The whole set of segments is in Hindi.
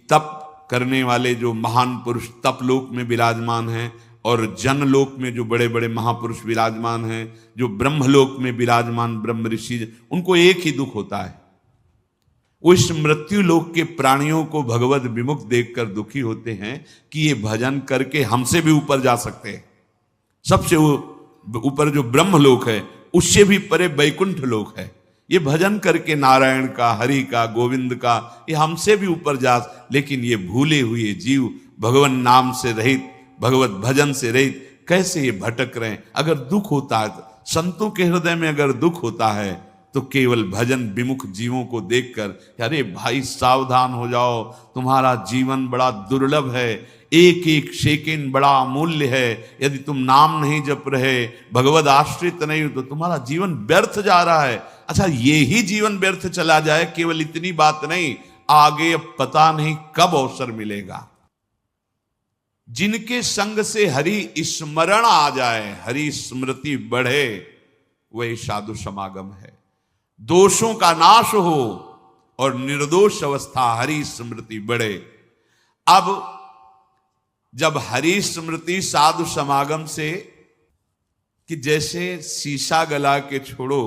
तप करने वाले जो महान पुरुष तपलोक में विराजमान हैं और जनलोक में जो बड़े बड़े महापुरुष विराजमान हैं, जो ब्रह्मलोक में विराजमान ब्रह्म ऋषि, उनको एक ही दुख होता है। वो इस मृत्यु लोक के प्राणियों को भगवत विमुख देखकर दुखी होते हैं कि ये भजन करके हमसे भी ऊपर जा सकते हैं। सबसे ऊपर जो ब्रह्मलोक है उससे भी परे वैकुंठ लोक है। ये भजन करके नारायण का, हरि का, गोविंद का, ये हमसे भी ऊपर जा, लेकिन ये भूले हुए जीव भगवान नाम से रहित, भगवत भजन से रहित कैसे ये भटक रहे हैं। अगर दुख होता है, संतों के हृदय में अगर दुख होता है तो केवल भजन विमुख जीवों को देखकर, अरे भाई सावधान हो जाओ, तुम्हारा जीवन बड़ा दुर्लभ है, एक एक सेकंड बड़ा अमूल्य है। यदि तुम नाम नहीं जप रहे, भगवत आश्रित नहीं हो, तो तुम्हारा जीवन व्यर्थ जा रहा है। अच्छा, ये ही जीवन व्यर्थ चला जाए, केवल इतनी बात नहीं, आगे अब पता नहीं कब अवसर मिलेगा। जिनके संग से हरि स्मरण आ जाए, हरि स्मृति बढ़े, वही साधु समागम है। दोषों का नाश हो और निर्दोष अवस्था हरि स्मृति बढ़े। अब जब हरि स्मृति साधु समागम से, कि जैसे शीशा गला के छोड़ो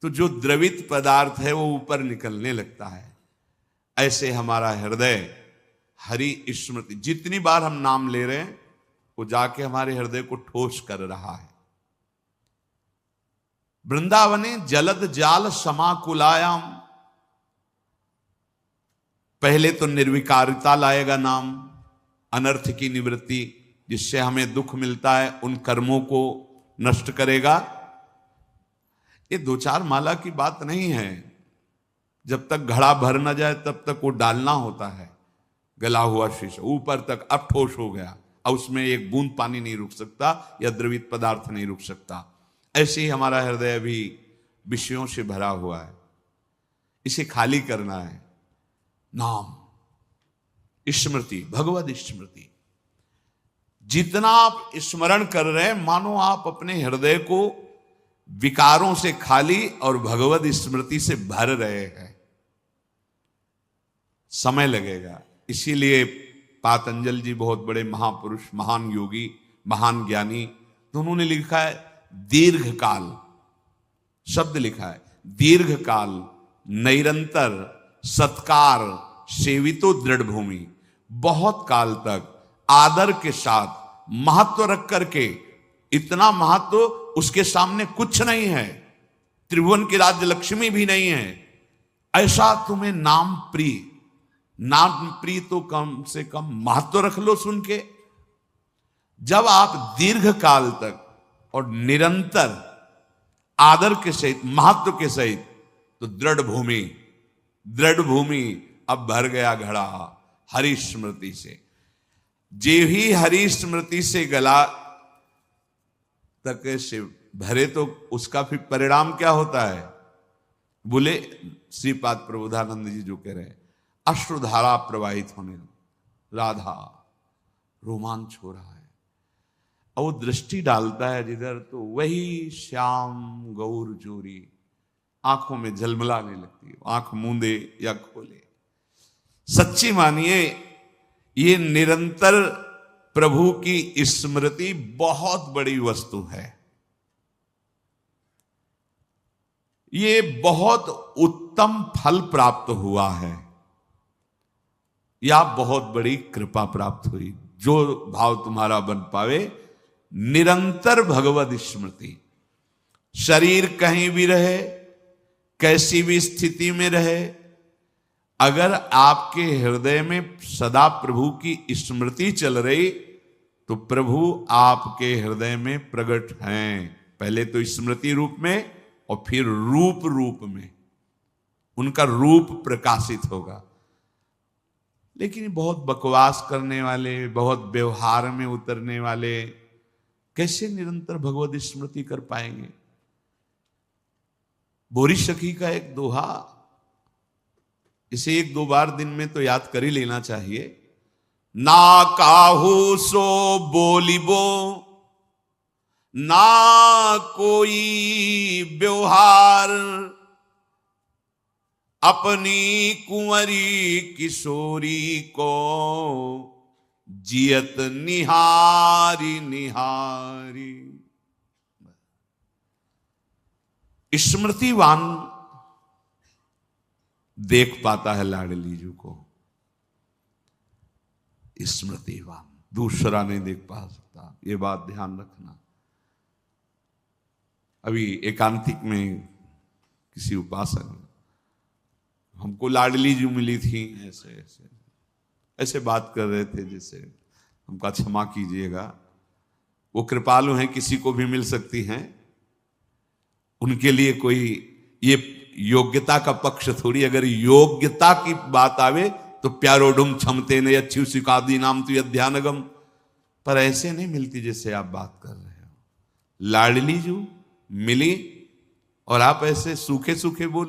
तो जो द्रवित पदार्थ है वो ऊपर निकलने लगता है, ऐसे हमारा हृदय हरि स्मृति, जितनी बार हम नाम ले रहे हैं वो जाके हमारे हृदय को ठोस कर रहा है। वृंदावने जलद जाल समाकुलायाम, पहले तो निर्विकारिता लाएगा नाम, अनर्थ की निवृत्ति, जिससे हमें दुख मिलता है उन कर्मों को नष्ट करेगा। ये दो चार माला की बात नहीं है, जब तक घड़ा भर न जाए तब तक वो डालना होता है। गला हुआ शीशा ऊपर तक अब ठोस हो गया, अब उसमें एक बूंद पानी नहीं रुक सकता या द्रवित पदार्थ नहीं रुक सकता। ऐसे ही हमारा हृदय भी विषयों से भरा हुआ है, इसे खाली करना है। नाम, स्मृति, भगवत स्मृति, जितना आप स्मरण कर रहे हैं मानो आप अपने हृदय को विकारों से खाली और भगवत स्मृति से भर रहे हैं। समय लगेगा, इसीलिए पातंजल जी बहुत बड़े महापुरुष, महान योगी, महान ज्ञानी, तो उन्होंने लिखा है दीर्घ काल, शब्द लिखा है दीर्घ काल, निरंतर सत्कार सेवितो दृढ़ भूमि, बहुत काल तक आदर के साथ महत्व रख करके, इतना महत्व उसके सामने कुछ नहीं है, त्रिभुवन की राज्य लक्ष्मी भी नहीं है, ऐसा तुम्हें नाम प्रिय, नाम प्रिय तो कम से कम महत्व रख लो सुन के। जब आप दीर्घ काल तक और निरंतर आदर के सहित, महत्व के सहित, तो दृढ़ भूमि, दृढ़ भूमि अब भर गया घड़ा हरि स्मृति से। जे ही हरि स्मृति से गला तक से भरे तो उसका फिर परिणाम क्या होता है? बोले श्रीपाद प्रबोधानंद जी जो कह रहे हैं, अश्रुधारा प्रवाहित होने, राधा रोमांच हो रहा है, और वो दृष्टि डालता है जिधर, तो वही श्याम गौर जोरी आंखों में झलमलाने लगती है, आंख मूंदे या खोले। सच्ची मानिए, ये निरंतर प्रभु की स्मृति बहुत बड़ी वस्तु है, ये बहुत उत्तम फल प्राप्त हुआ है, या बहुत बड़ी कृपा प्राप्त हुई। जो भाव तुम्हारा बन पावे, निरंतर भगवत स्मृति, शरीर कहीं भी रहे, कैसी भी स्थिति में रहे, अगर आपके हृदय में सदा प्रभु की स्मृति चल रही तो प्रभु आपके हृदय में प्रकट हैं। पहले तो स्मृति रूप में और फिर रूप रूप में उनका रूप प्रकाशित होगा। लेकिन बहुत बकवास करने वाले, बहुत व्यवहार में उतरने वाले कैसे निरंतर भगवत स्मृति कर पाएंगे? बोरी सखी का एक दोहा, इसे एक दो बार दिन में तो याद कर ही लेना चाहिए। ना काहू सो बोलिबो, ना कोई व्यवहार, अपनी कुंवरी किशोरी को जियत निहारी निहारी। स्मृतिवान देख पाता है लाडली जी को, स्मृतिवान दूसरा नहीं देख पा सकता, ये बात ध्यान रखना। अभी एकांतिक में किसी उपासक हमको लाडली जी मिली थी, ऐसे ऐसे ऐसे बात कर रहे थे, जैसे हमका क्षमा कीजिएगा, वो कृपालु हैं, किसी को भी मिल सकती हैं, उनके लिए कोई ये योग्यता का पक्ष थोड़ी। अगर योग्यता की बात आवे तो प्यारोडुम क्षमते ने अच्छी सिकादी नाम तो अध्यानगम, पर ऐसे नहीं मिलती जैसे आप बात कर रहे हो। लाडली जी मिली और आप ऐसे सूखे सूखे बोल